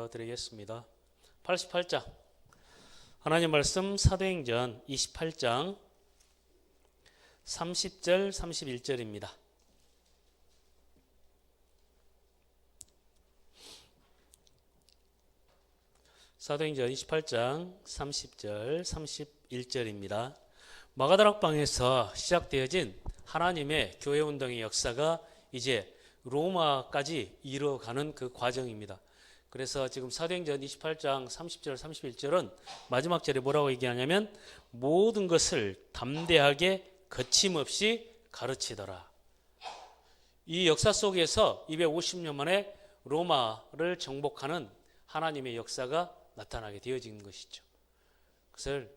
보아드리겠습니다. 88장 하나님 말씀 사도행전 28장 30절 31절입니다. 사도행전 28장 30절 31절입니다. 마가다락방에서 시작되어진 하나님의 교회운동의 역사가 이제 로마까지 이뤄가는 그 과정입니다. 그래서 지금 사도행전 28장 30절 31절은 마지막 절에 뭐라고 얘기하냐면 모든 것을 담대하게 거침없이 가르치더라. 이 역사 속에서 250년 만에 로마를 정복하는 하나님의 역사가 나타나게 되어진 것이죠. 그것을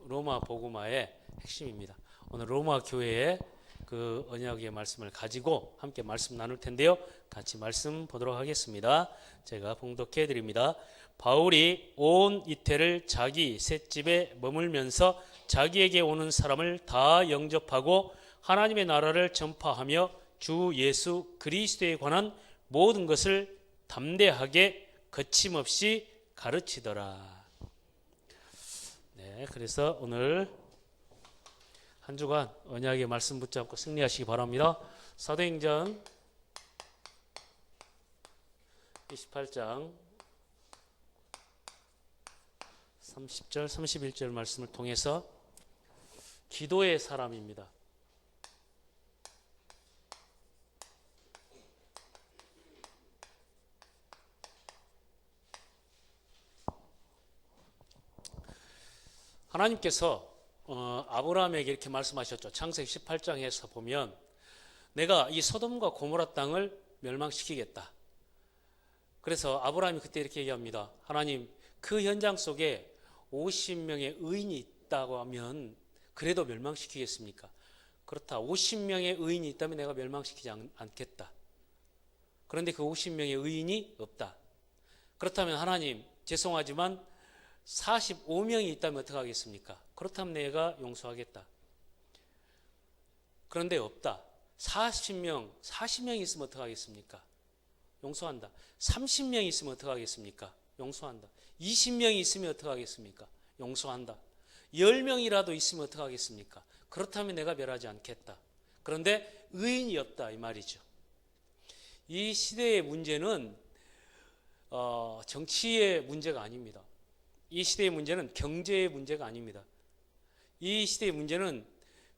로마 복음화의 핵심입니다. 오늘 로마 교회의 그 언약의 말씀을 가지고 함께 말씀 나눌 텐데요. 같이 말씀 보도록 하겠습니다. 제가 봉독해 드립니다. 바울이 온 이태를 자기 셋집에 머물면서 자기에게 오는 사람을 다 영접하고 하나님의 나라를 전파하며 주 예수 그리스도에 관한 모든 것을 담대하게 거침없이 가르치더라. 네, 그래서 오늘 한 주간 언약의 말씀 붙잡고 승리하시기 바랍니다. 사도행전 28장 30절 31절 말씀을 통해서 기도의 사람입니다. 하나님께서 아브라함에게 이렇게 말씀하셨죠. 창세기 18장에서 보면 내가 이 소돔과 고모라 땅을 멸망시키겠다. 그래서 아브라함이 그때 이렇게 얘기합니다. 하나님, 그 현장 속에 50명의 의인이 있다고 하면 그래도 멸망시키겠습니까? 그렇다. 50명의 의인이 있다면 내가 멸망시키지 않겠다. 그런데 그 50명의 의인이 없다. 그렇다면 하나님, 죄송하지만 45명이 있다면 어떻게 하겠습니까? 그렇다면 내가 용서하겠다. 그런데 없다. 40명이 있으면 어떻게 하겠습니까? 용서한다. 30명이 있으면 어떻게 하겠습니까? 용서한다. 20명이 있으면 어떻게 하겠습니까? 용서한다. 10명이라도 있으면 어떻게 하겠습니까? 그렇다면 내가 멸하지 않겠다. 그런데 의인이 없다 이 말이죠. 이 시대의 문제는 정치의 문제가 아닙니다. 이 시대의 문제는 경제의 문제가 아닙니다. 이 시대의 문제는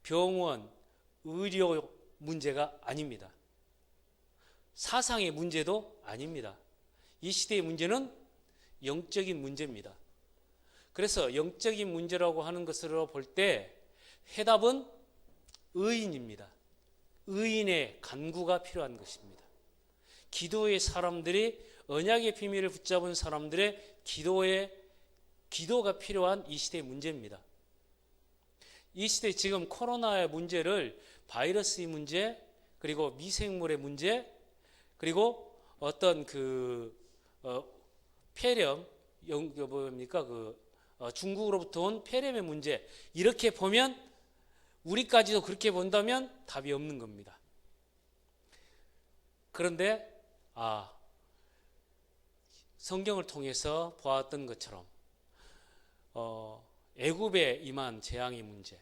병원, 의료 문제가 아닙니다. 사상의 문제도 아닙니다. 이 시대의 문제는 영적인 문제입니다. 그래서 영적인 문제라고 하는 것으로 볼 때 해답은 의인입니다. 의인의 간구가 필요한 것입니다. 기도의 사람들이 언약의 비밀을 붙잡은 사람들의 기도가 필요한 이 시대의 문제입니다. 이 시대 지금 코로나의 문제를 바이러스의 문제, 그리고 미생물의 문제, 그리고 어떤 폐렴, 중국으로부터 온 폐렴의 문제, 이렇게 보면 우리까지도 그렇게 본다면 답이 없는 겁니다. 그런데 성경을 통해서 보았던 것처럼 애굽에 임한 재앙의 문제,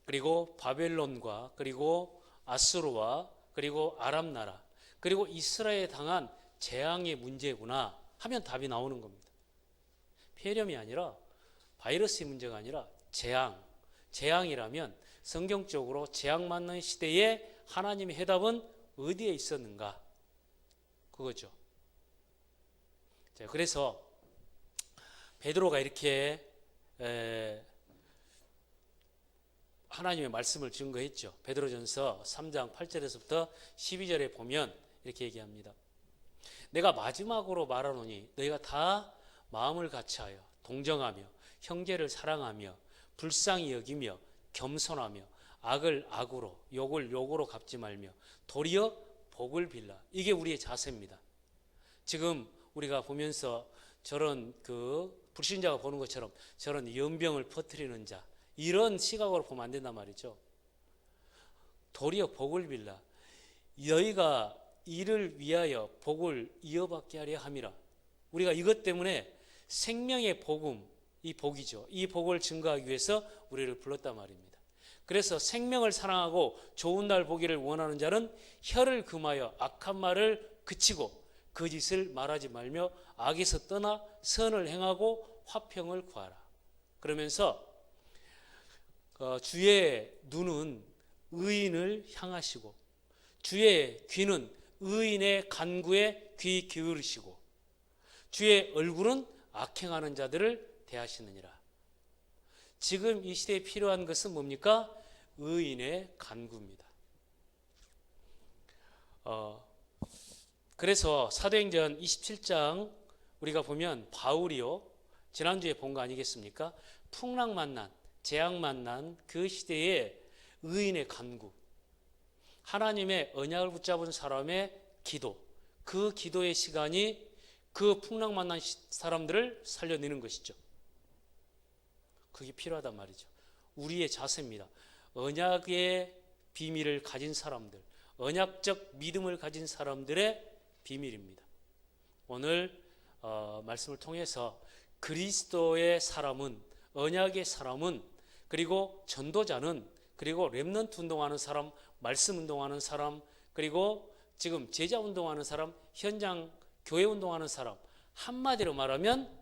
그리고 바벨론과 그리고 아수르와 그리고 아람 나라, 그리고 이스라엘에 당한 재앙의 문제구나 하면 답이 나오는 겁니다. 폐렴이 아니라 바이러스의 문제가 아니라 재앙이라면 성경적으로 재앙 맞는 시대에 하나님의 해답은 어디에 있었는가? 그거죠. 자, 그래서 베드로가 이렇게 하나님의 말씀을 증거했죠. 베드로전서 3장 8절에서부터 12절에 보면 이렇게 얘기합니다. 내가 마지막으로 말하노니 너희가 다 마음을 같이하여 동정하며 형제를 사랑하며 불쌍히 여기며 겸손하며 악을 악으로 욕을 욕으로 갚지 말며 도리어 복을 빌라. 이게 우리의 자세입니다. 지금 우리가 보면서 저런 불신자가 보는 것처럼 저런 연병을 퍼뜨리는 자, 이런 시각으로 보면 안 된단 말이죠. 도리어 복을 빌라. 너희가 이를 위하여 복을 이어받게 하려 함이라. 우리가 이것 때문에 생명의 복음, 이 복이죠. 이 복을 증거하기 위해서 우리를 불렀단 말입니다. 그래서 생명을 사랑하고 좋은 날 보기를 원하는 자는 혀를 금하여 악한 말을 그치고 거짓을 말하지 말며 악에서 떠나 선을 행하고 화평을 구하라. 그러면서 주의 눈은 의인을 향하시고 주의 귀는 의인의 간구에 귀 기울이시고 주의 얼굴은 악행하는 자들을 대하시느니라. 지금 이 시대에 필요한 것은 뭡니까? 의인의 간구입니다. 그래서 사도행전 27장 우리가 보면 바울이요, 지난주에 본 거 아니겠습니까? 풍랑 만난, 재앙 만난 그 시대에 의인의 간구, 하나님의 언약을 붙잡은 사람의 기도, 그 기도의 시간이 그 풍랑 만난 사람들을 살려내는 것이죠. 그게 필요하단 말이죠. 우리의 자세입니다. 언약의 비밀을 가진 사람들, 언약적 믿음을 가진 사람들의 비밀입니다. 오늘 말씀을 통해서 그리스도의 사람은, 언약의 사람은, 그리고 전도자는, 그리고 렘넌트 운동하는 사람, 말씀 운동하는 사람, 그리고 지금 제자 운동하는 사람, 현장 교회 운동하는 사람, 한마디로 말하면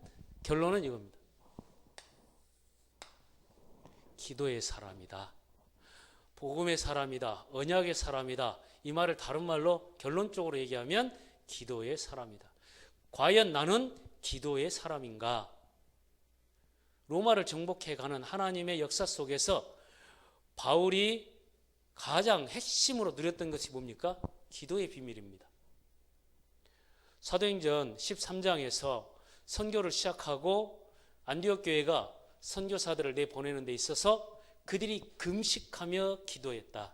결론은 이겁니다. 기도의 사람이다, 복음의 사람이다, 언약의 사람이다. 이 말을 다른 말로 결론적으로 얘기하면 기도의 사람이다. 과연 나는 기도의 사람인가? 로마를 정복해가는 하나님의 역사 속에서 바울이 가장 핵심으로 누렸던 것이 뭡니까? 기도의 비밀입니다. 사도행전 13장에서 선교를 시작하고 안디옥 교회가 선교사들을 내보내는 데 있어서 그들이 금식하며 기도했다.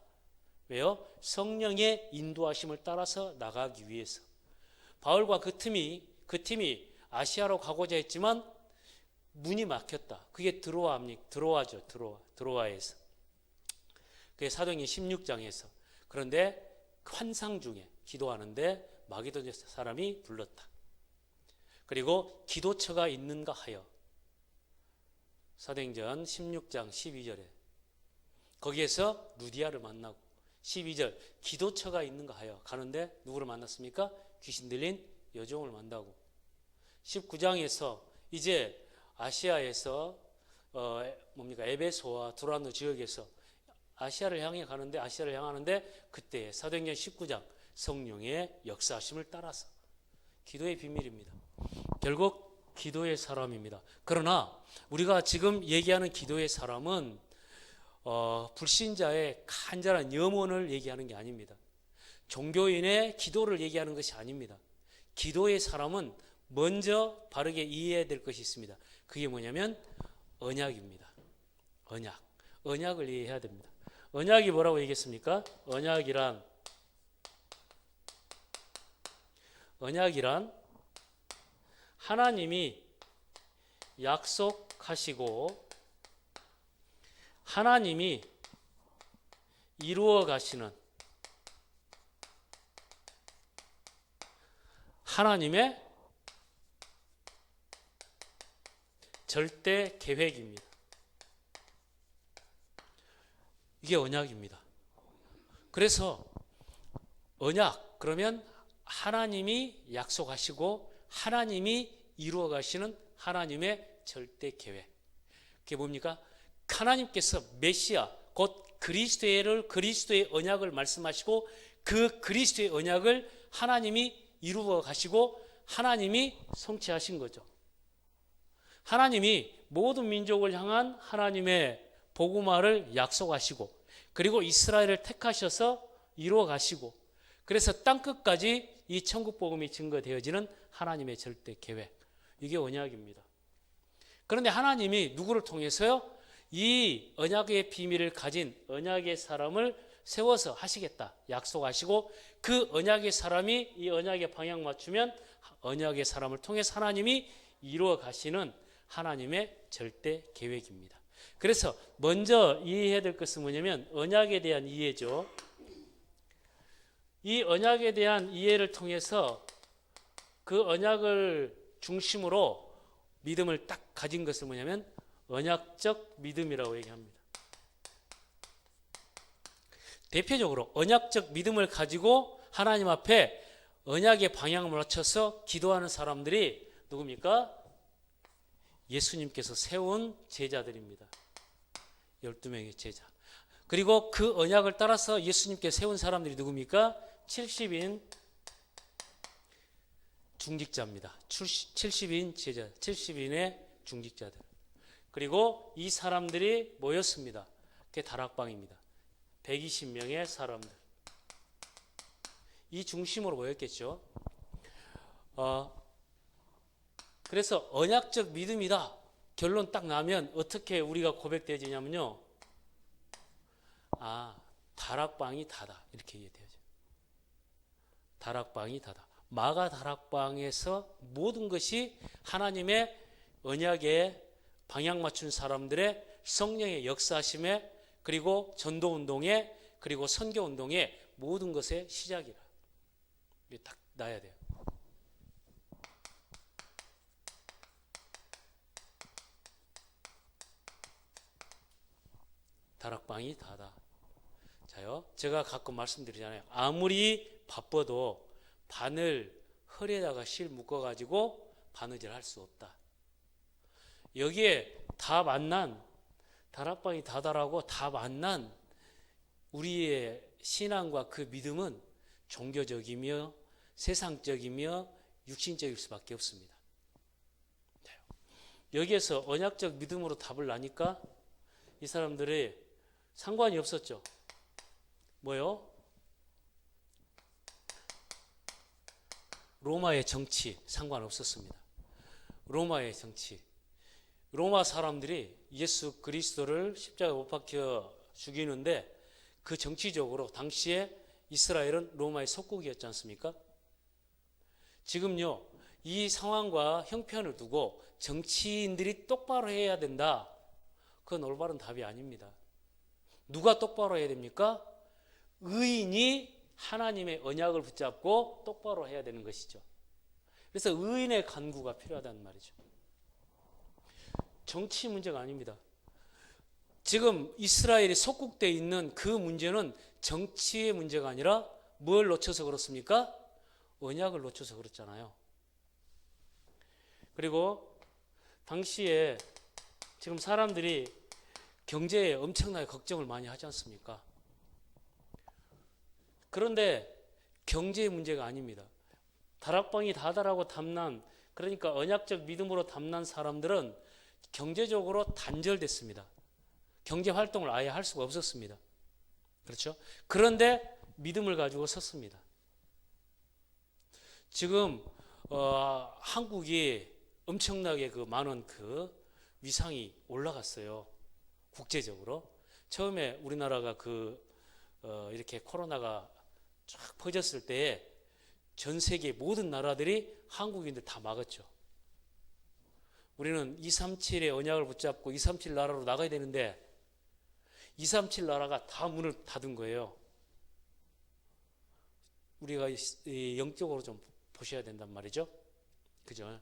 왜요? 성령의 인도하심을 따라서 나가기 위해서. 바울과 그 팀이 아시아로 가고자 했지만 문이 막혔다. 그게 드로아죠. 드로아에서. 그게 사도행전 16장에서. 그런데 환상 중에 기도하는데 마게도냐 사람이 불렀다. 그리고 기도처가 있는가 하여. 사도행전 16장 12절에 거기에서 루디아를 만나고 12절 기도처가 있는가 하여 가는데 누구를 만났습니까? 귀신 들린 여종을 만나고 19장에서 이제 아시아에서 에베소와 두란노 지역에서 아시아를 향하는데 그때 사도행전 19장 성령의 역사하심을 따라서 기도의 비밀입니다. 결국 기도의 사람입니다. 그러나 우리가 지금 얘기하는 기도의 사람은 불신자의 간절한 염원을 얘기하는 게 아닙니다. 종교인의 기도를 얘기하는 것이 아닙니다. 기도의 사람은 먼저 바르게 이해해야 될 것이 있습니다. 그게 뭐냐면 언약입니다. 언약을 이해해야 됩니다. 언약이 뭐라고 얘기했습니까? 언약이란 하나님이 약속하시고 하나님이 이루어 가시는 하나님의 절대 계획입니다. 이게 언약입니다. 그래서 언약 그러면 하나님이 약속하시고 하나님이 이루어 가시는 하나님의 절대 계획. 그게 뭡니까? 하나님께서 메시아 곧 그리스도의 언약을 말씀하시고 그 그리스도의 언약을 하나님이 이루어 가시고 하나님이 성취하신 거죠. 하나님이 모든 민족을 향한 하나님의 복음화를 약속하시고 그리고 이스라엘을 택하셔서 이루어 가시고 그래서 땅끝까지 이 천국 복음이 증거되어지는 하나님의 절대 계획. 이게 언약입니다. 그런데 하나님이 누구를 통해서요? 이 언약의 비밀을 가진 언약의 사람을 세워서 하시겠다 약속하시고 그 언약의 사람이 이 언약의 방향 맞추면 언약의 사람을 통해서 하나님이 이루어 가시는 하나님의 절대 계획입니다. 그래서 먼저 이해해야 될 것은 뭐냐면 언약에 대한 이해죠. 이 언약에 대한 이해를 통해서 그 언약을 중심으로 믿음을 딱 가진 것은 뭐냐면 언약적 믿음이라고 얘기합니다. 대표적으로 언약적 믿음을 가지고 하나님 앞에 언약의 방향을 맞춰서 기도하는 사람들이 누굽니까? 예수님께서 세운 제자들입니다. 12명의 제자. 그리고 그 언약을 따라서 예수님께 세운 사람들이 누굽니까? 70인 중직자입니다. 70인 제자, 70인의 중직자들. 그리고 이 사람들이 모였습니다. 그게 다락방입니다. 120명의 사람들. 이 중심으로 모였겠죠. 그래서 언약적 믿음이다. 결론 딱 나면 어떻게 우리가 고백되어지냐면요. 다락방이 다다. 이렇게 이해되죠. 다락방이 다다. 마가 다락방에서 모든 것이 하나님의 언약에 방향 맞춘 사람들의 성령의 역사심에 그리고 전도운동에 그리고 선교운동의 모든 것의 시작이라. 딱 놔야 돼요. 다락방이 다다. 자요, 제가 가끔 말씀드리잖아요. 아무리 바빠도 바늘 허리에다가 실 묶어가지고 바느질 할 수 없다. 여기에 다 만난, 다락방이 다다라고 다 만난 우리의 신앙과 그 믿음은 종교적이며 세상적이며 육신적일 수밖에 없습니다. 여기에서 언약적 믿음으로 답을 나니까 이 사람들이 상관이 없었죠. 뭐요? 로마의 정치 상관없었습니다. 로마의 정치. 로마 사람들이 예수 그리스도를 십자가에 못 박혀 죽이는데 그 정치적으로 당시에 이스라엘은 로마의 속국이었지 않습니까? 지금요, 이 상황과 형편을 두고 정치인들이 똑바로 해야 된다. 그건 올바른 답이 아닙니다. 누가 똑바로 해야 됩니까? 의인이 하나님의 언약을 붙잡고 똑바로 해야 되는 것이죠. 그래서 의인의 간구가 필요하다는 말이죠. 정치 문제가 아닙니다. 지금 이스라엘이 속국되어 있는 그 문제는 정치의 문제가 아니라 뭘 놓쳐서 그렇습니까? 언약을 놓쳐서 그렇잖아요. 그리고 당시에 지금 사람들이 경제에 엄청나게 걱정을 많이 하지 않습니까? 그런데 경제의 문제가 아닙니다. 다락방이 다다라고 담난, 그러니까 언약적 믿음으로 담난 사람들은 경제적으로 단절됐습니다. 경제 활동을 아예 할 수가 없었습니다. 그렇죠? 그런데 믿음을 가지고 섰습니다. 지금 한국이 엄청나게 그 많은 그 위상이 올라갔어요. 국제적으로. 처음에 우리나라가 이렇게 코로나가 쫙 퍼졌을 때에 전 세계 모든 나라들이 한국인들 다 막았죠. 우리는 237의 언약을 붙잡고 237 나라로 나가야 되는데 237 나라가 다 문을 닫은 거예요. 우리가 영적으로 좀 보셔야 된단 말이죠. 그죠?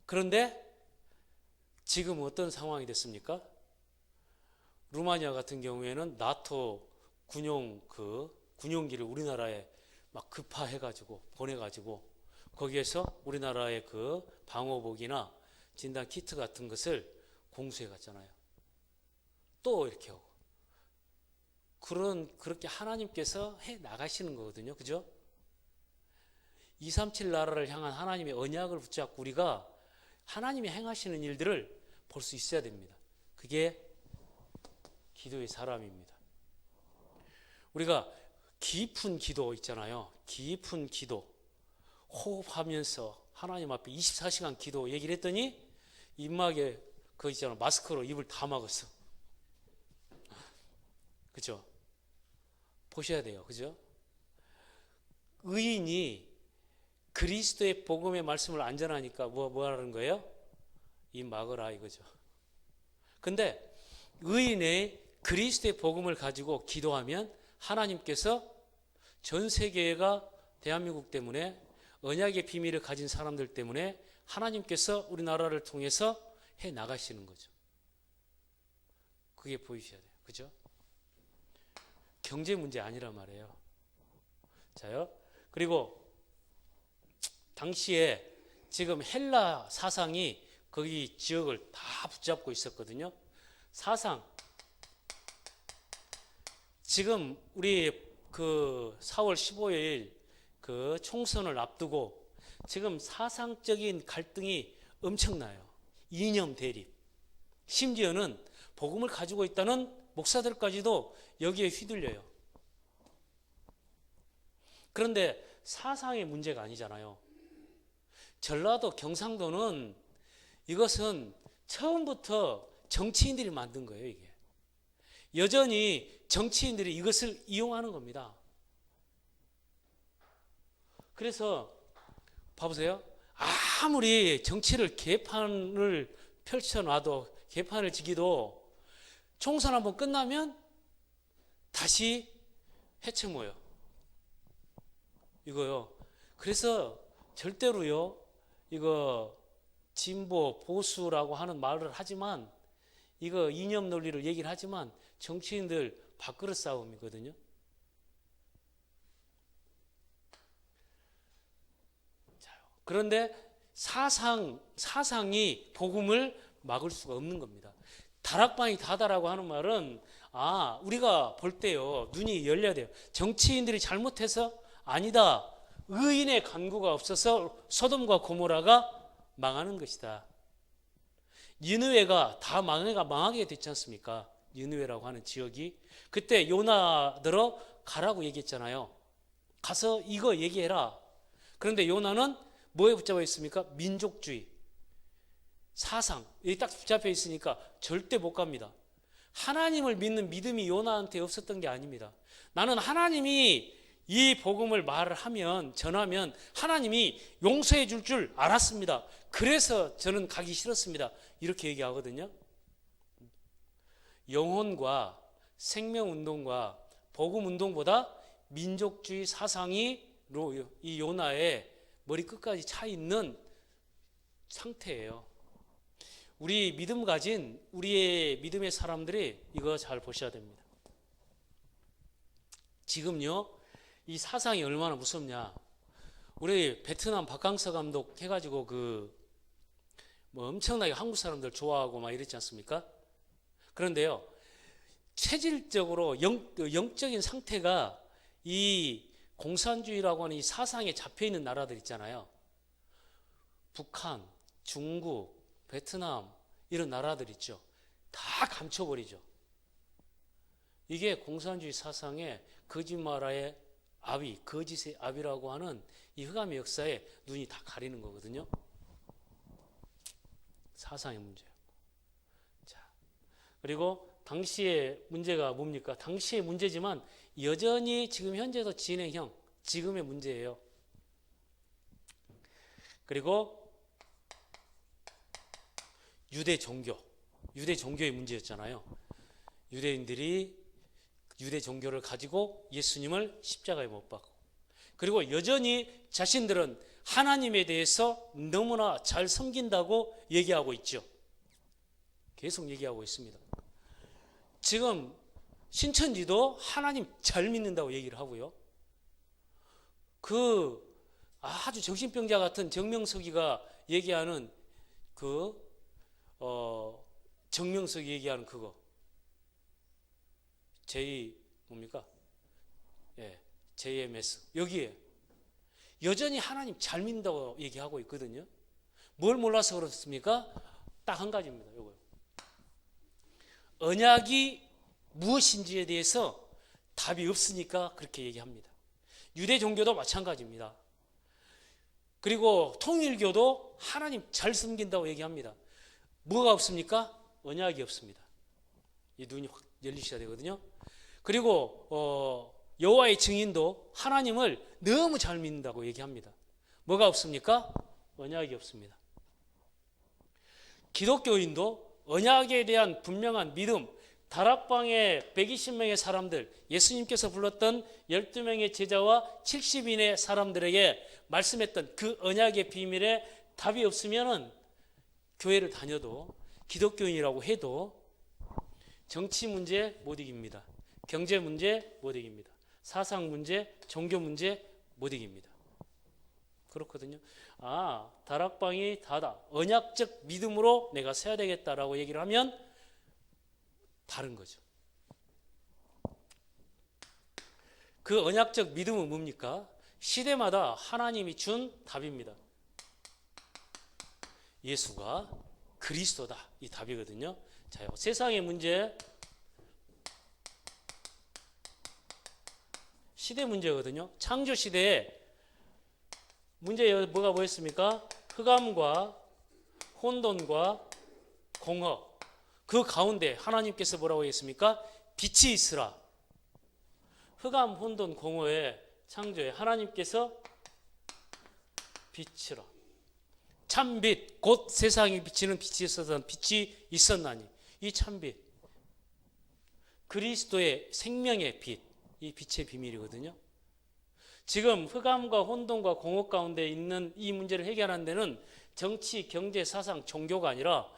그런데 지금 어떤 상황이 됐습니까? 루마니아 같은 경우에는 나토 군용기를 우리나라에 막 급파해가지고 보내가지고 거기에서 우리나라의 그 방호복이나 진단 키트 같은 것을 공수해 갔잖아요. 또 이렇게 하고. 그렇게 하나님께서 해 나가시는 거거든요. 그죠? 237 나라를 향한 하나님의 언약을 붙잡고 우리가 하나님이 행하시는 일들을 볼 수 있어야 됩니다. 그게 기도의 사람입니다. 우리가 깊은 기도 있잖아요. 깊은 기도. 호흡하면서 하나님 앞에 24시간 기도 얘기를 했더니 입막에 그거 있잖아. 마스크로 입을 다 막았어. 그죠? 보셔야 돼요. 그죠? 의인이 그리스도의 복음의 말씀을 안 전하니까 뭐 하는 거예요? 입 막으라 이거죠. 근데 의인의 그리스도의 복음을 가지고 기도하면 하나님께서 전 세계가 대한민국 때문에 언약의 비밀을 가진 사람들 때문에 하나님께서 우리나라를 통해서 해 나가시는 거죠. 그게 보이셔야 돼요. 그죠? 경제 문제 아니란 말이에요. 자요. 그리고 당시에 지금 헬라 사상이 거기 지역을 다 붙잡고 있었거든요. 사상. 지금 우리 그 4월 15일 그 총선을 앞두고 지금 사상적인 갈등이 엄청나요. 이념 대립. 심지어는 복음을 가지고 있다는 목사들까지도 여기에 휘둘려요. 그런데 사상의 문제가 아니잖아요. 전라도, 경상도는 이것은 처음부터 정치인들이 만든 거예요, 이게. 여전히 정치인들이 이것을 이용하는 겁니다. 그래서 봐보세요. 아무리 정치를 개판을 펼쳐놔도, 개판을 지기도 총선 한번 끝나면 다시 해체 모여. 이거요. 그래서 절대로요, 이거 진보, 보수라고 하는 말을 하지만, 이거 이념 논리를 얘기를 하지만 정치인들 밥그릇 싸움이거든요. 그런데 사상이 복음을 막을 수가 없는 겁니다. 다락방이 다다라고 하는 말은 우리가 볼 때요, 눈이 열려야 돼요. 정치인들이 잘못해서 아니다. 의인의 간구가 없어서 소돔과 고모라가 망하는 것이다. 니느웨가 다 망하게 됐지 않습니까? 니느웨라고 하는 지역이. 그때 요나더러 가라고 얘기했잖아요. 가서 이거 얘기해라. 그런데 요나는 뭐에 붙잡혀 있습니까? 민족주의, 사상. 여기 딱 붙잡혀 있으니까 절대 못 갑니다. 하나님을 믿는 믿음이 요나한테 없었던 게 아닙니다. 나는 하나님이 이 복음을 말을 하면, 전하면 하나님이 용서해 줄 알았습니다. 그래서 저는 가기 싫었습니다. 이렇게 얘기하거든요. 영혼과 생명운동과 복음운동보다 민족주의 사상이 이 요나의 머리 끝까지 차 있는 상태예요. 우리 믿음 가진 우리의 믿음의 사람들이 이거 잘 보셔야 됩니다. 지금요, 이 사상이 얼마나 무섭냐. 우리 베트남 박강서 감독 해가지고 엄청나게 한국 사람들 좋아하고 막 이랬지 않습니까? 그런데요, 체질적으로 영적인 상태가 이 공산주의라고 하는 이 사상에 잡혀 있는 나라들 있잖아요. 북한, 중국, 베트남 이런 나라들 있죠. 다 감춰버리죠. 이게 공산주의 사상의 거짓말의 아비, 거짓의 아비라고 하는 이 흑암의 역사에 눈이 다 가리는 거거든요. 사상의 문제예요. 자, 그리고 당시의 문제가 뭡니까? 당시의 문제지만 여전히 지금 현재도 진행형, 지금의 문제예요. 그리고 유대 종교의 문제였잖아요. 유대인들이 유대 종교를 가지고 예수님을 십자가에 못 박고, 그리고 여전히 자신들은 하나님에 대해서 너무나 잘 섬긴다고 얘기하고 있죠. 계속 얘기하고 있습니다. 지금 신천지도 하나님 잘 믿는다고 얘기를 하고요. 아주 정신병자 같은 정명석이가 얘기하는 정명석이 얘기하는 그거 뭡니까? JMS 여기에 여전히 하나님 잘 믿는다고 얘기하고 있거든요. 뭘 몰라서 그렇습니까? 딱 한 가지입니다. 이거요. 언약이 무엇인지에 대해서 답이 없으니까 그렇게 얘기합니다. 유대 종교도 마찬가지입니다. 그리고 통일교도 하나님 잘 섬긴다고 얘기합니다. 뭐가 없습니까? 언약이 없습니다. 이 눈이 확 열리셔야 되거든요. 그리고 여호와의 증인도 하나님을 너무 잘 믿는다고 얘기합니다. 뭐가 없습니까? 언약이 없습니다. 기독교인도 언약에 대한 분명한 믿음, 다락방에 120명의 사람들, 예수님께서 불렀던 12명의 제자와 70인의 사람들에게 말씀했던 그 언약의 비밀에 답이 없으면은 교회를 다녀도 기독교인이라고 해도 정치 문제 못 이깁니다. 경제 문제 못 이깁니다. 사상 문제, 종교 문제 못 이깁니다. 그렇거든요. 아, 다락방이 다다. 언약적 믿음으로 내가 서야 되겠다라고 얘기를 하면 다른 거죠. 그 언약적 믿음은 뭡니까? 시대마다 하나님이 준 답입니다. 예수가 그리스도다. 이 답이거든요. 자, 세상의 문제, 시대 문제거든요. 창조 시대에 문제 뭐가 뭐였습니까? 흑암과 혼돈과 공허. 그 가운데 하나님께서 뭐라고 했습니까? 빛이 있으라. 흑암, 혼돈, 공허의 창조에 하나님께서 빛이라. 참빛, 곧 세상에 비치는 빛이 있었던 빛이 있었나니. 이 참빛. 그리스도의 생명의 빛. 이 빛의 비밀이거든요. 지금 흑암과 혼돈과 공허 가운데 있는 이 문제를 해결하는 데는 정치, 경제, 사상, 종교가 아니라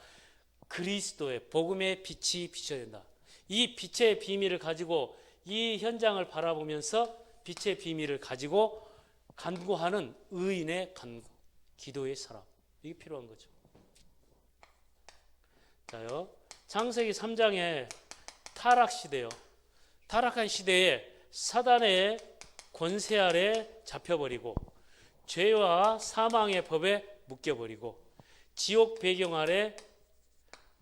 그리스도의 복음의 빛이 비춰야 된다. 이 빛의 비밀을 가지고 이 현장을 바라보면서 빛의 비밀을 가지고 간구하는 의인의 간구, 기도의 사람. 이게 필요한 거죠. 자요. 창세기 3장에 타락 시대요. 타락한 시대에 사단의 권세 아래 잡혀버리고 죄와 사망의 법에 묶여버리고 지옥 배경 아래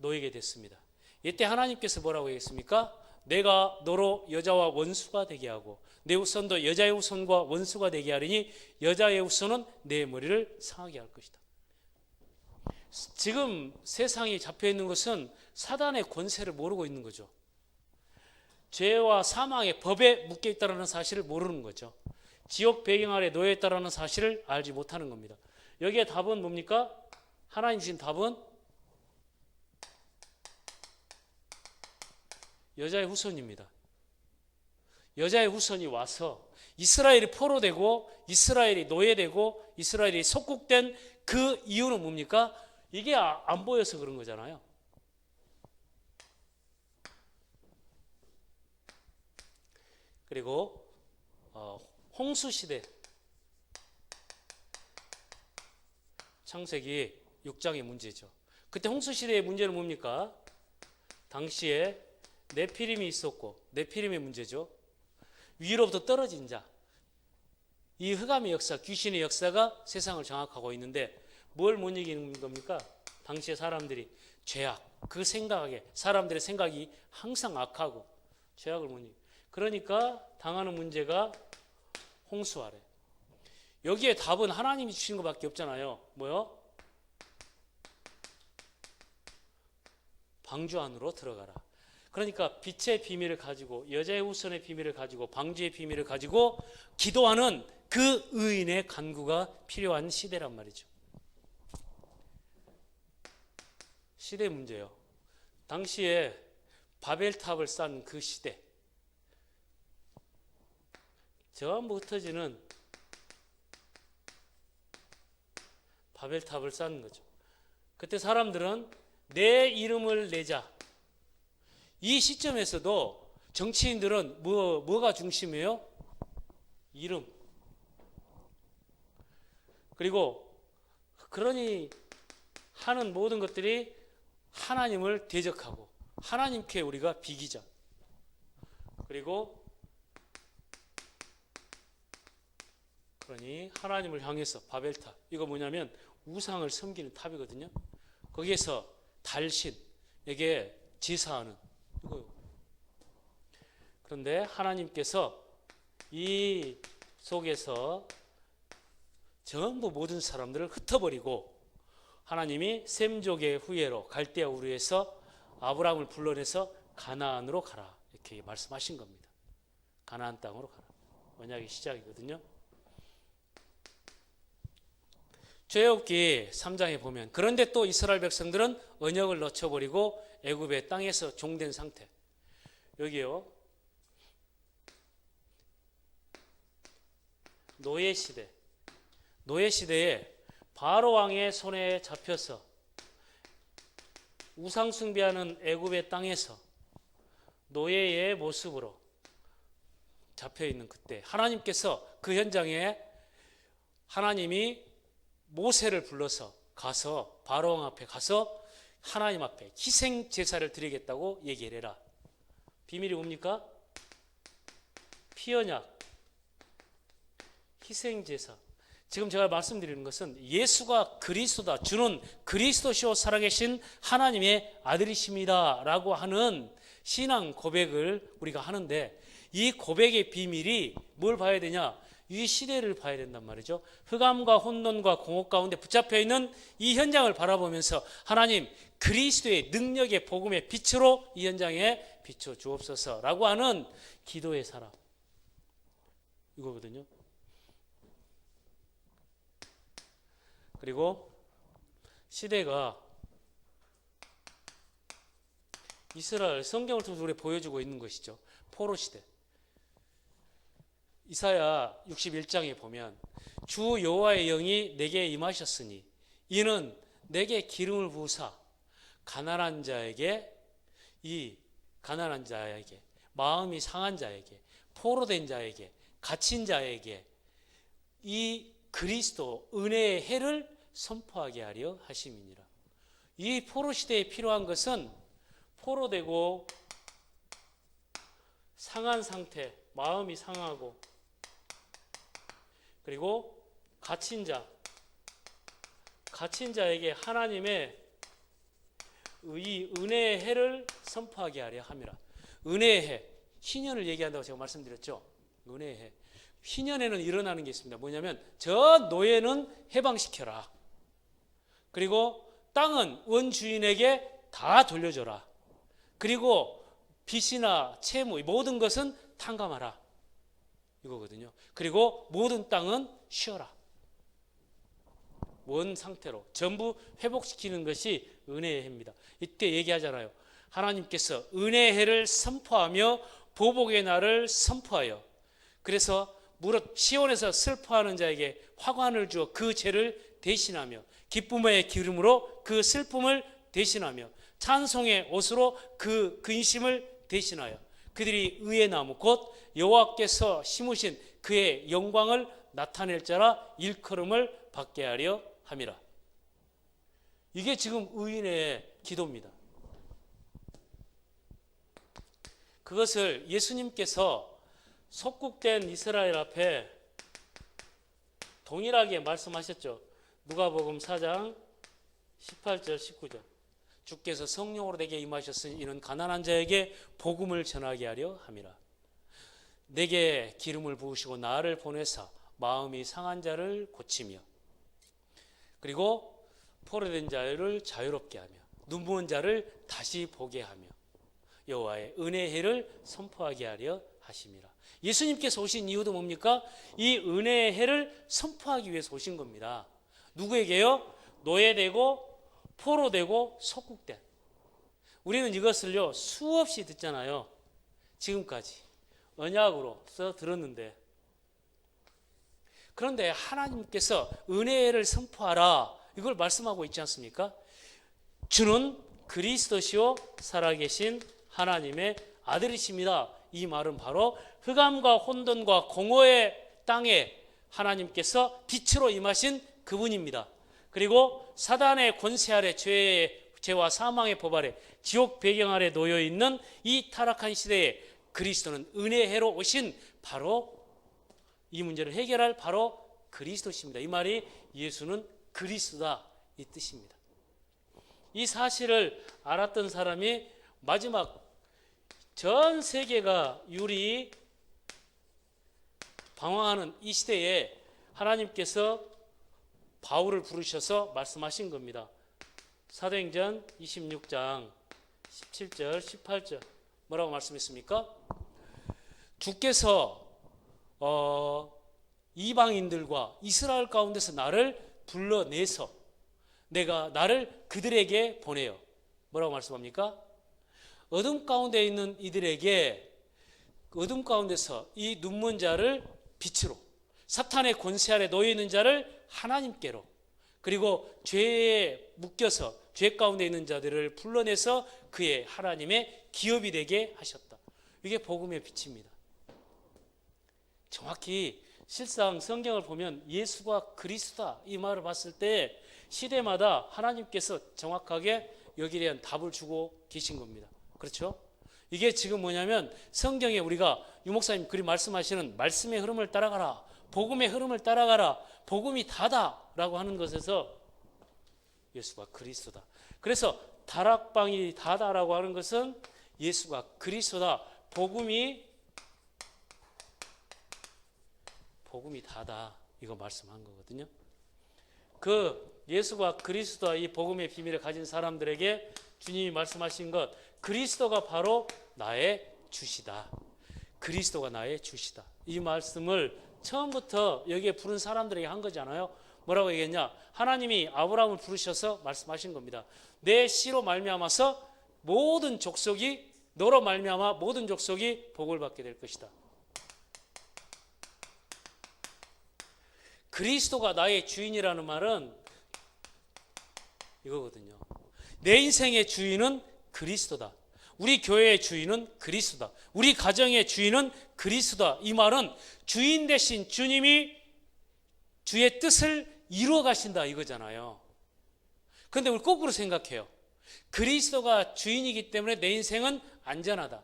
놓이게 됐습니다. 이때 하나님께서 뭐라고 했습니까? 내가 너로 여자와 원수가 되게 하고 내 후손도 여자의 후손과 원수가 되게 하리니 여자의 후손은 내 머리를 상하게 할 것이다. 지금 세상이 잡혀있는 것은 사단의 권세를 모르고 있는 거죠. 죄와 사망의 법에 묶여있다는 사실을 모르는 거죠. 지옥 배경 아래 놓여있다는 사실을 알지 못하는 겁니다. 여기에 답은 뭡니까? 하나님 주신 답은 여자의 후손입니다. 여자의 후손이 와서 이스라엘이 포로되고 이스라엘이 노예되고 이스라엘이 속국된 그 이유는 뭡니까? 이게 안 보여서 그런 거잖아요. 그리고 홍수시대 창세기 6장의 문제죠. 그때 홍수시대의 문제는 뭡니까? 당시에 네피림이 있었고 네피림의 문제죠. 위로부터 떨어진 자. 이 흑암의 역사, 귀신의 역사가 세상을 장악하고 있는데 뭘 못 이기는 겁니까? 당시의 사람들이 죄악, 그 생각에 사람들의 생각이 항상 악하고 죄악을 못 이기. 그러니까 당하는 문제가 홍수 아래. 여기에 답은 하나님이 주시는 것밖에 없잖아요. 뭐요? 방주 안으로 들어가라. 그러니까 빛의 비밀을 가지고 여자의 후손의 비밀을 가지고 방주의 비밀을 가지고 기도하는 그 의인의 간구가 필요한 시대란 말이죠. 시대 문제요. 당시에 바벨탑을 쌓은 그 시대. 전부 흩어지는 바벨탑을 쌓는 거죠. 그때 사람들은 내 이름을 내자. 이 시점에서도 정치인들은 뭐가 중심이에요? 이름. 그리고 그러니 하는 모든 것들이 하나님을 대적하고 하나님께 우리가 비기자. 그리고 그러니 하나님을 향해서 바벨탑. 이거 뭐냐면 우상을 섬기는 탑이거든요. 거기에서 달신에게 제사하는 이거요. 그런데 하나님께서 이 속에서 전부 모든 사람들을 흩어버리고 하나님이 셈족의 후예로 갈대아 우르에서 아브라함을 불러내서 가나안으로 가라 이렇게 말씀하신 겁니다. 가나안 땅으로 가라. 언약의 시작이거든요. 출애굽기 3장에 보면 그런데 또 이스라엘 백성들은 언약을 놓쳐버리고 애굽의 땅에서 종된 상태. 여기요. 노예 시대. 노예 시대에 바로 왕의 손에 잡혀서 우상 숭배하는 애굽의 땅에서 노예의 모습으로 잡혀 있는 그때 하나님께서 그 현장에 하나님이 모세를 불러서 가서 바로 왕 앞에 가서 하나님 앞에 희생 제사를 드리겠다고 얘기를 해라. 비밀이 뭡니까? 피언약, 희생 제사. 지금 제가 말씀드리는 것은 예수가 그리스도다, 주는 그리스도시요 살아계신 하나님의 아들이십니다 라고 하는 신앙 고백을 우리가 하는데, 이 고백의 비밀이 뭘 봐야 되냐? 이 시대를 봐야 된단 말이죠. 흑암과 혼돈과 공허 가운데 붙잡혀 있는 이 현장을 바라보면서 하나님 그리스도의 능력의 복음의 빛으로 이 현장에 비춰 주옵소서라고 하는 기도의 사람, 이거거든요. 그리고 시대가 이스라엘 성경을 통해서 우리 보여주고 있는 것이죠. 포로 시대. 이사야 61장에 보면 주 여호와의 영이 내게 임하셨으니 이는 내게 기름을 부으사 가난한 자에게, 이 가난한 자에게, 마음이 상한 자에게, 포로된 자에게, 갇힌 자에게 이 그리스도 은혜의 해를 선포하게 하려 하심이니라. 이 포로 시대에 필요한 것은 포로되고 상한 상태, 마음이 상하고 그리고 갇힌 자에게 하나님의 이 은혜의 해를 선포하게 하려 함이라. 은혜의 해, 희년을 얘기한다고 제가 말씀드렸죠. 은혜의 해. 희년에는 일어나는 게 있습니다. 뭐냐면 저 노예는 해방시켜라. 그리고 땅은 원주인에게 다 돌려줘라. 그리고 빚이나 채무 모든 것은 탕감하라. 이거거든요. 그리고 모든 땅은 쉬어라. 원 상태로 전부 회복시키는 것이 은혜의 해입니다. 이때 얘기하잖아요. 하나님께서 은혜의 해를 선포하며 보복의 날을 선포하여, 그래서 무릇 시온에서 슬퍼하는 자에게 화관을 주어 그 죄를 대신하며 기쁨의 기름으로 그 슬픔을 대신하며 찬송의 옷으로 그 근심을 대신하여 그들이 의의 나무 곧 여호와께서 심으신 그의 영광을 나타낼 자라 일컬음을 받게 하려 함이라. 이게 지금 의인의 기도입니다. 그것을 예수님께서 속국된 이스라엘 앞에 동일하게 말씀하셨죠. 누가복음 4장 18절 19절. 주께서 성령으로 내게 임하셨으니 이는 가난한 자에게 복음을 전하게 하려 함이라. 내게 기름을 부으시고 나를 보내사 마음이 상한 자를 고치며 그리고 포로된 자를 자유롭게 하며 눈부은 자를 다시 보게 하며 여호와의 은혜의 해를 선포하게 하려 하심이라. 예수님께서 오신 이유도 뭡니까? 이 은혜의 해를 선포하기 위해서 오신 겁니다. 누구에게요? 노예되고 포로되고 속국된. 우리는 이것을요 수없이 듣잖아요. 지금까지 언약으로 써 들었는데, 그런데 하나님께서 은혜를 선포하라 이걸 말씀하고 있지 않습니까? 주는 그리스도시요 살아계신 하나님의 아들이십니다. 이 말은 바로 흑암과 혼돈과 공허의 땅에 하나님께서 빛으로 임하신 그분입니다. 그리고 사단의 권세 아래 죄와 사망의 법 아래 지옥 배경 아래 놓여 있는 이 타락한 시대에 그리스도는 은혜의 해로 오신 바로 이 문제를 해결할 바로 그리스도십니다. 이 말이 예수는 그리스도다 이 뜻입니다. 이 사실을 알았던 사람이 마지막 전 세계가 유리 방황하는 이 시대에 하나님께서 바울을 부르셔서 말씀하신 겁니다. 사도행전 26장 17절 18절 뭐라고 말씀했습니까? 주께서 이방인들과 이스라엘 가운데서 나를 불러내서 내가 나를 그들에게 보내요. 뭐라고 말씀합니까? 어둠 가운데 있는 이들에게 어둠 가운데서 이 눈먼 자를 빛으로, 사탄의 권세 아래 놓여 있는 자를 하나님께로, 그리고 죄에 묶여서 죄 가운데 있는 자들을 불러내서 그의 하나님의 기업이 되게 하셨다. 이게 복음의 빛입니다. 정확히 실상 성경을 보면 예수가 그리스도다 이 말을 봤을 때 시대마다 하나님께서 정확하게 여기에 대한 답을 주고 계신 겁니다. 그렇죠? 이게 지금 뭐냐면 성경에 우리가 유 목사님 그리 말씀하시는 말씀의 흐름을 따라가라, 복음의 흐름을 따라가라, 복음이 다다라고 하는 것에서 예수가 그리스도다. 그래서 다락방이 다다라고 하는 것은 예수가 그리스도다, 복음이 다다 이거 말씀한 거거든요. 그 예수가 그리스도와 이 복음의 비밀을 가진 사람들에게 주님이 말씀하신 것, 그리스도가 바로 나의 주시다. 그리스도가 나의 주시다. 이 말씀을 처음부터 여기에 부른 사람들에게 한 거잖아요. 뭐라고 얘기했냐? 하나님이 아브라함을 부르셔서 말씀하신 겁니다. 내 씨로 말미암아서 모든 족속이, 너로 말미암아 모든 족속이 복을 받게 될 것이다. 그리스도가 나의 주인이라는 말은 이거거든요. 내 인생의 주인은 그리스도다. 우리 교회의 주인은 그리스도다. 우리 가정의 주인은 그리스도다. 이 말은 주인 대신 주님이 주의 뜻을 이루어 가신다 이거잖아요. 그런데 우리 거꾸로 생각해요. 그리스도가 주인이기 때문에 내 인생은 안전하다.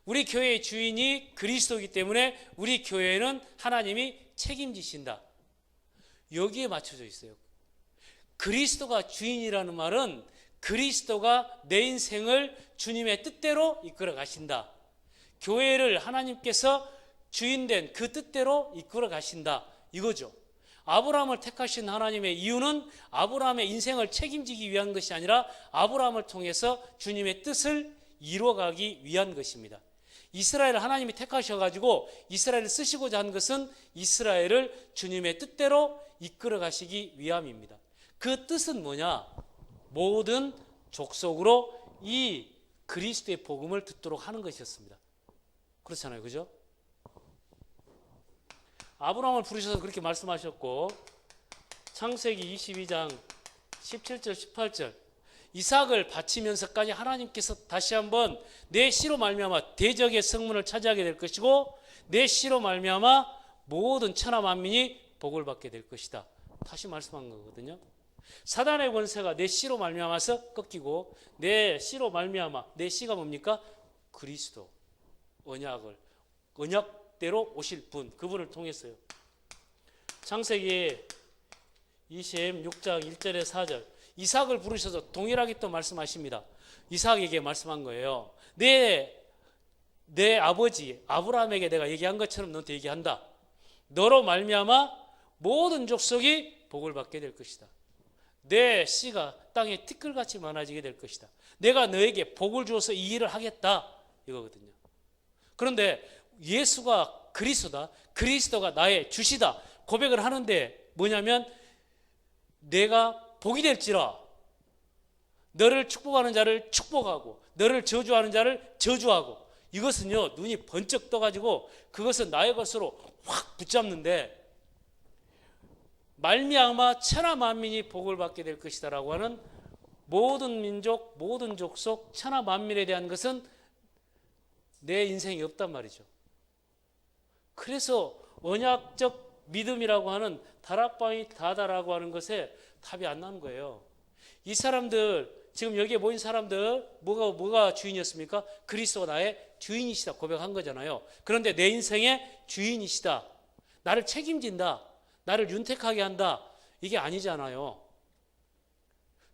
우리 교회의 주인이 그리스도이기 때문에 우리 교회는 하나님이 책임지신다. 여기에 맞춰져 있어요. 그리스도가 주인이라는 말은 그리스도가 내 인생을 주님의 뜻대로 이끌어 가신다. 교회를 하나님께서 주인된 그 뜻대로 이끌어 가신다. 이거죠. 아브라함을 택하신 하나님의 이유는 아브라함의 인생을 책임지기 위한 것이 아니라 아브라함을 통해서 주님의 뜻을 이루어가기 위한 것입니다. 이스라엘을 하나님이 택하셔가지고 이스라엘을 쓰시고자 한 것은 이스라엘을 주님의 뜻대로 이끌어 가시기 위함입니다. 그 뜻은 뭐냐? 모든 족속으로 이 그리스도의 복음을 듣도록 하는 것이었습니다. 그렇잖아요. 그죠? 아브라함을 부르셔서 그렇게 말씀하셨고, 창세기 22장 17절 18절 이삭을 바치면서까지 하나님께서 다시 한번 내 씨로 말미암아 대적의 성문을 차지하게 될 것이고 내 씨로 말미암아 모든 천하 만민이 복을 받게 될 것이다. 다시 말씀한 거거든요. 사단의 권세가 내 씨로 말미암아서 꺾이고 내 씨로 말미암아, 내 씨가 뭡니까? 그리스도, 언약대로 오실 분, 그분을 통해서요. 창세기 26장 1절에 4절 이삭을 부르셔서 동일하게 또 말씀하십니다. 이삭에게 말씀한 거예요. 내 아버지 아브라함에게 내가 얘기한 것처럼 너한테 얘기한다. 너로 말미암아 모든 족속이 복을 받게 될 것이다. 내 씨가 땅에 티끌같이 많아지게 될 것이다. 내가 너에게 복을 주어서 이 일을 하겠다 이거거든요. 그런데 예수가 그리스도다, 그리스도가 나의 주시다 고백을 하는데 뭐냐면 내가 복이 될지라 너를 축복하는 자를 축복하고 너를 저주하는 자를 저주하고, 이것은요 눈이 번쩍 떠가지고 그것은 나의 것으로 확 붙잡는데 말미암아 천하 만민이 복을 받게 될 것이다 라고 하는 모든 민족, 모든 족속, 천하 만민에 대한 것은 내 인생이 없단 말이죠. 그래서 언약적 믿음이라고 하는 다락방이 다다라고 하는 것에 답이 안 나는 거예요. 이 사람들, 지금 여기에 모인 사람들 뭐가 주인이었습니까? 그리스도가 나의 주인이시다 고백한 거잖아요. 그런데 내 인생의 주인이시다, 나를 책임진다, 나를 윤택하게 한다, 이게 아니잖아요.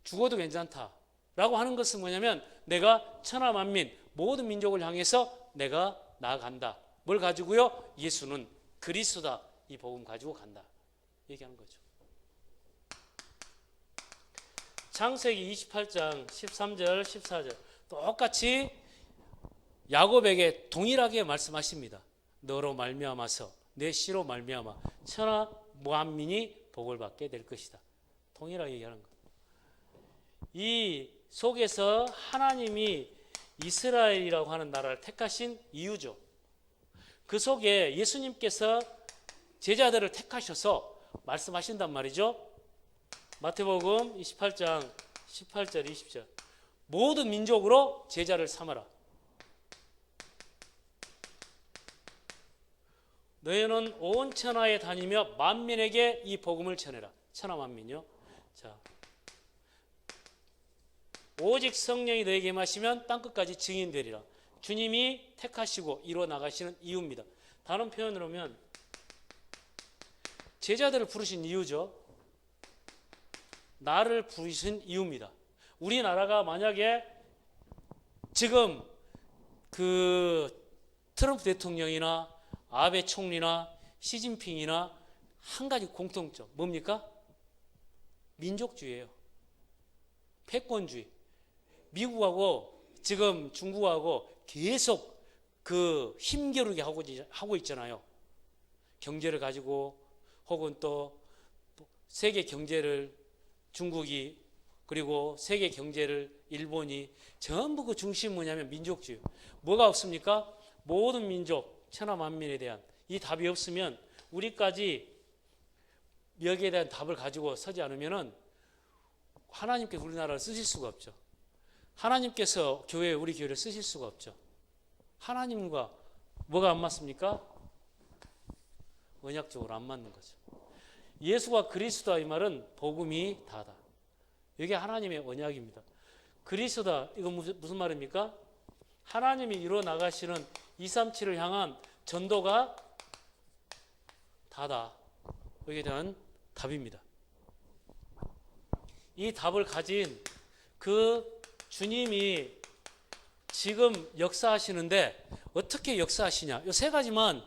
죽어도 괜찮다 라고 하는 것은 뭐냐면 내가 천하 만민 모든 민족을 향해서 내가 나아간다. 뭘 가지고요? 예수는 그리스도다, 이 복음 가지고 간다 얘기하는 거죠. 창세기 28장 13절 14절 똑같이 야곱에게 동일하게 말씀하십니다. 너로 말미암아서 내 씨로 말미암아 천하 만민이 복을 받게 될 것이다. 동일하게 얘기하는 거예요. 이 속에서 하나님이 이스라엘이라고 하는 나라를 택하신 이유죠. 그 속에 예수님께서 제자들을 택하셔서 말씀하신단 말이죠. 마태복음 28장 18절 20절 모든 민족으로 제자를 삼아라. 너희는 온 천하에 다니며 만민에게 이 복음을 전해라. 천하 만민요. 자, 오직 성령이 너에게 임하시면 땅끝까지 증인되리라. 주님이 택하시고 이루어 나가시는 이유입니다. 다른 표현으로 하면 제자들을 부르신 이유죠. 나를 부르신 이유입니다. 우리나라가 만약에 지금 그 트럼프 대통령이나 아베 총리나 시진핑이나 한 가지 공통점 뭡니까? 민족주의예요. 패권주의. 미국하고 지금 중국하고 계속 그 힘겨루게 하고 있잖아요. 경제를 가지고 혹은 또 세계 경제를 중국이 그리고 세계 경제를 일본이 전부 그 중심 뭐냐면 민족주의. 뭐가 없습니까? 모든 민족 천하 만민에 대한 이 답이 없으면 우리까지 여기에 대한 답을 가지고 서지 않으면은 하나님께서 우리나라를 쓰실 수가 없죠. 하나님께서 우리 교회를 쓰실 수가 없죠. 하나님과 뭐가 안 맞습니까? 언약적으로 안 맞는 거죠. 예수가 그리스도다 이 말은 복음이 다다. 이게 하나님의 언약입니다. 그리스도다 이건 무슨 말입니까? 하나님이 이루어 나가시는 237을 향한 전도가 다다. 여기에 대한 답입니다. 이 답을 가진 그 주님이 지금 역사하시는데 어떻게 역사하시냐? 이 세 가지만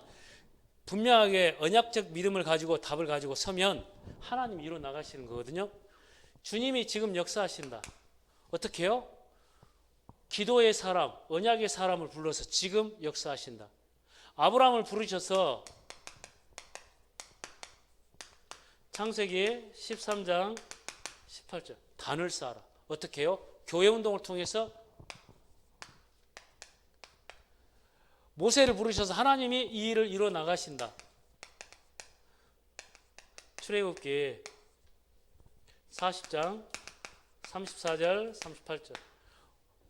분명하게 언약적 믿음을 가지고 답을 가지고 서면 하나님이 이루어 나가시는 거거든요. 주님이 지금 역사하신다. 어떻게 해요? 기도의 사람, 언약의 사람을 불러서 지금 역사하신다. 아브라함을 부르셔서 창세기 13장 18절 단을 쌓아라. 어떻게 해요? 교회 운동을 통해서 모세를 부르셔서 하나님이 이 일을 이루어 나가신다. 출애굽기 40장 34절 38절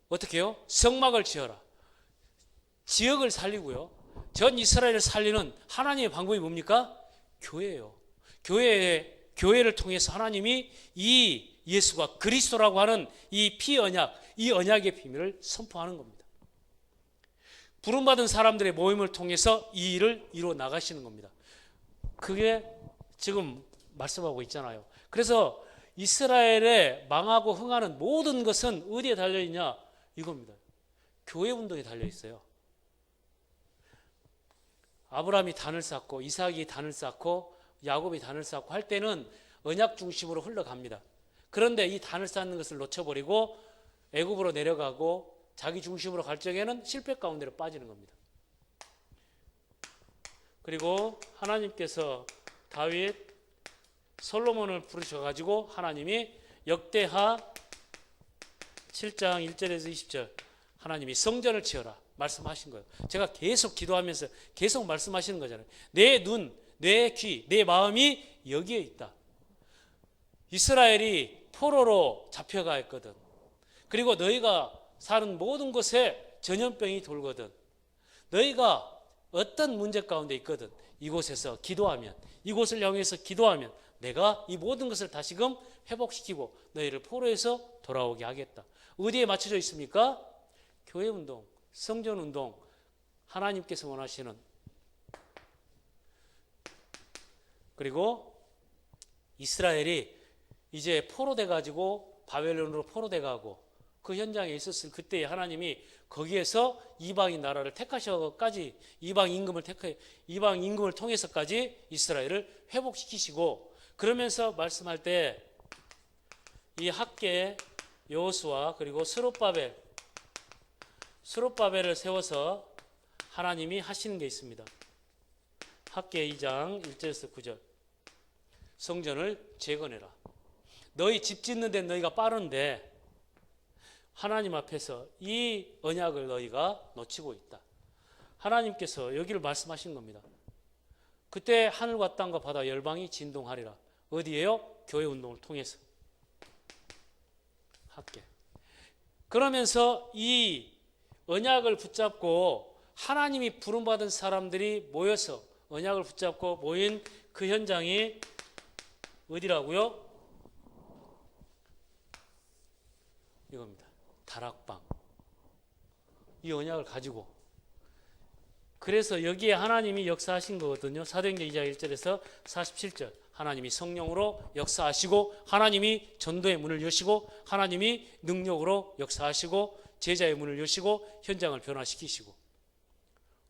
어떻게 해요? 성막을 지어라. 지역을 살리고요. 전 이스라엘을 살리는 하나님의 방법이 뭡니까? 교회예요. 교회를 통해서 하나님이 이 예수가 그리스도라고 하는 이 피언약, 이 언약의 비밀을 선포하는 겁니다. 부름받은 사람들의 모임을 통해서 이 일을 이루어 나가시는 겁니다. 그게 지금 말씀하고 있잖아요. 그래서 이스라엘에 망하고 흥하는 모든 것은 어디에 달려있냐? 이겁니다. 교회 운동에 달려있어요. 아브라함이 단을 쌓고 이삭이 단을 쌓고 야곱이 단을 쌓고 할 때는 언약 중심으로 흘러갑니다. 그런데 이 단을 쌓는 것을 놓쳐버리고 애굽으로 내려가고 자기 중심으로 갈 적에는 실패 가운데로 빠지는 겁니다. 그리고 하나님께서 다윗, 솔로몬을 부르셔가지고 하나님이 역대하 7장 1절에서 20절 하나님이 성전을 지어라 말씀하신 거예요. 제가 계속 기도하면서 계속 말씀하시는 거잖아요. 내 눈, 내 귀, 내 마음이 여기에 있다. 이스라엘이 포로로 잡혀가 있거든. 그리고 너희가 사는 모든 곳에 전염병이 돌거든. 너희가 어떤 문제 가운데 있거든. 이곳에서 기도하면, 이곳을 향해서 기도하면 내가 이 모든 것을 다시금 회복시키고 너희를 포로에서 돌아오게 하겠다. 어디에 맞춰져 있습니까? 교회 운동, 성전 운동, 하나님께서 원하시는. 그리고 이스라엘이 이제 포로돼 가지고 바벨론으로 포로돼 가고 그 현장에 있었을 그때 하나님이 거기에서 이방인 나라를 택하셔까지 이방 임금을 통해서까지 이스라엘을 회복시키시고 그러면서 말씀할 때 이 학계 여호수아 그리고 스룹바벨을 세워서 하나님이 하시는 게 있습니다. 학계 2장 1절에서 9절 성전을 재건해라. 너희 집 짓는 데 너희가 빠른데 하나님 앞에서 이 언약을 너희가 놓치고 있다. 하나님께서 여기를 말씀하신 겁니다. 그때 하늘과 땅과 바다 열방이 진동하리라. 어디에요? 교회 운동을 통해서. 학계. 그러면서 이 언약을 붙잡고 하나님이 부름받은 사람들이 모여서 언약을 붙잡고 모인 그 현장이 어디라고요? 이겁니다. 다락방. 이 언약을 가지고. 그래서 여기에 하나님이 역사하신 거거든요. 사도행전 2장 1절에서 47절. 하나님이 성령으로 역사하시고 하나님이 전도의 문을 여시고 하나님이 능력으로 역사하시고 제자의 문을 여시고 현장을 변화시키시고.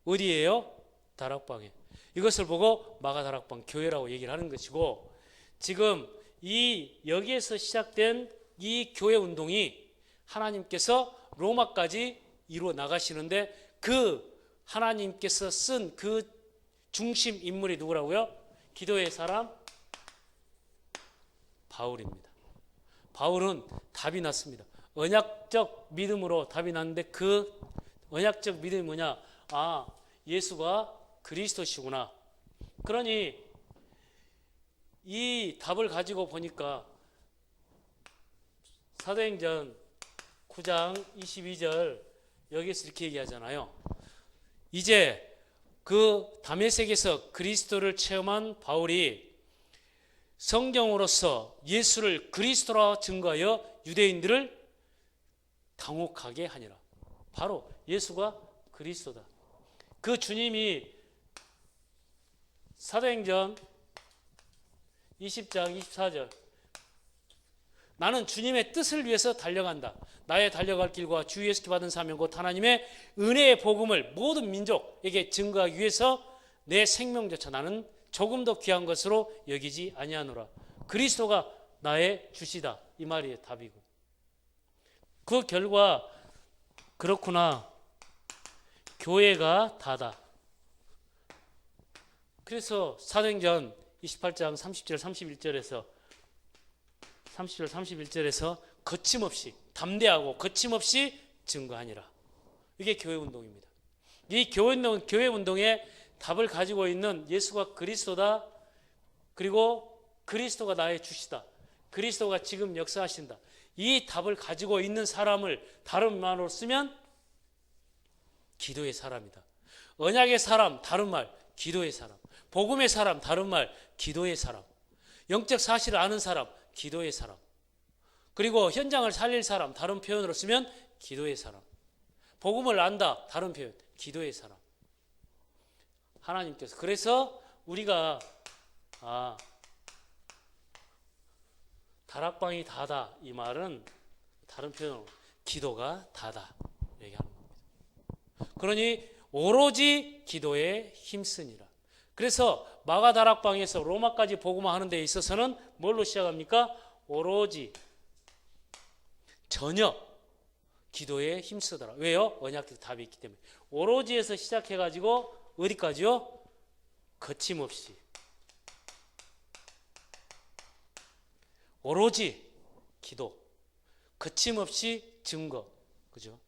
어디예요? 다락방에. 이것을 보고 마가다락방 교회라고 얘기를 하는 것이고, 지금 이 여기에서 시작된 이 교회 운동이 하나님께서 로마까지 이루어 나가시는데, 그 하나님께서 쓴 그 중심 인물이 누구라고요? 기도의 사람 바울입니다. 바울은 답이 났습니다. 언약적 믿음으로 답이 났는데, 그 언약적 믿음이 뭐냐? 아, 예수가 그리스도시구나. 그러니 이 답을 가지고 보니까 사도행전 9장 22절 여기서 이렇게 얘기하잖아요. 이제 그 다메섹에서 그리스도를 체험한 바울이 성경으로서 예수를 그리스도라 증거하여 유대인들을 당혹하게 하니라. 바로 예수가 그리스도다. 그 주님이 사도행전 20장 24절, 나는 주님의 뜻을 위해서 달려간다. 나의 달려갈 길과 주 예수께 받은 사명 곧 하나님의 은혜의 복음을 모든 민족에게 증거하기 위해서 내 생명조차 나는 조금 더 귀한 것으로 여기지 아니하노라. 그리스도가 나의 주시다. 이 말이 답이고, 그 결과 그렇구나. 교회가 다다. 그래서 사도행전 28장 30절 31절에서 거침없이 담대하고 거침없이 증거하니라. 이게 교회 운동입니다. 이 교회 운동의 답을 가지고 있는 예수가 그리스도다. 그리고 그리스도가 나의 주시다. 그리스도가 지금 역사하신다. 이 답을 가지고 있는 사람을 다른 말로 쓰면 기도의 사람이다. 언약의 사람, 다른 말 기도의 사람. 복음의 사람, 다른 말 기도의 사람. 영적 사실을 아는 사람, 기도의 사람. 그리고 현장을 살릴 사람, 다른 표현으로 쓰면 기도의 사람. 복음을 안다, 다른 표현 기도의 사람. 하나님께서, 그래서 우리가 다락방이 다다, 이 말은 다른 표현으로 기도가 다다 얘기하는 겁니다. 그러니 오로지 기도에 힘쓰니라. 그래서 마가다락방에서 로마까지 복음화하는 데 있어서는 뭘로 시작합니까? 오로지, 전혀 기도에 힘쓰더라. 왜요? 언약적 답이 있기 때문에. 오로지에서 시작해가지고 어디까지요? 거침없이. 오로지 기도, 거침없이 증거. 그죠?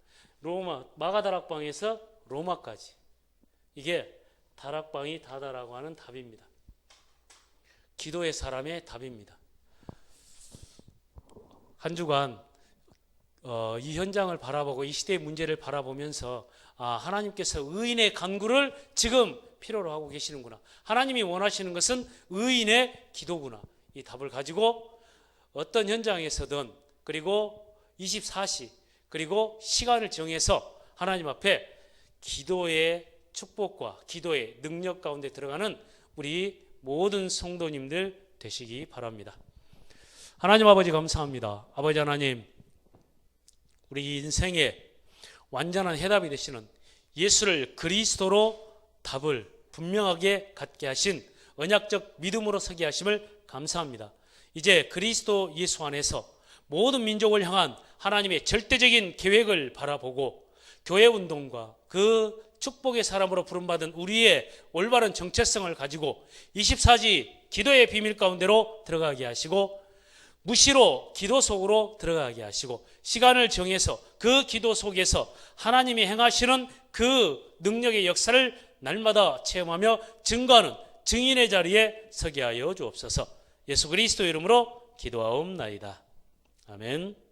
마가다락방에서 로마까지. 이게 다락방이 다다라고 하는 답입니다. 기도의 사람의 답입니다. 한 주간 이 현장을 바라보고 이 시대의 문제를 바라보면서 하나님께서 의인의 간구를 지금 필요로 하고 계시는구나. 하나님이 원하시는 것은 의인의 기도구나. 이 답을 가지고 어떤 현장에서든, 그리고 24시, 그리고 시간을 정해서 하나님 앞에 기도의 축복과 기도의 능력 가운데 들어가는 우리 모든 성도님들 되시기 바랍니다. 하나님 아버지 감사합니다. 아버지 하나님, 우리 인생에 완전한 해답이 되시는 예수를 그리스도로 답을 분명하게 갖게 하신 언약적 믿음으로 서게 하심을 감사합니다. 이제 그리스도 예수 안에서 모든 민족을 향한 하나님의 절대적인 계획을 바라보고 교회 운동과 그 축복의 사람으로 부름받은 우리의 올바른 정체성을 가지고 24시 기도의 비밀 가운데로 들어가게 하시고 무시로 기도 속으로 들어가게 하시고 시간을 정해서 그 기도 속에서 하나님이 행하시는 그 능력의 역사를 날마다 체험하며 증거하는 증인의 자리에 서게 하여 주옵소서. 예수 그리스도 이름으로 기도하옵나이다. 아멘.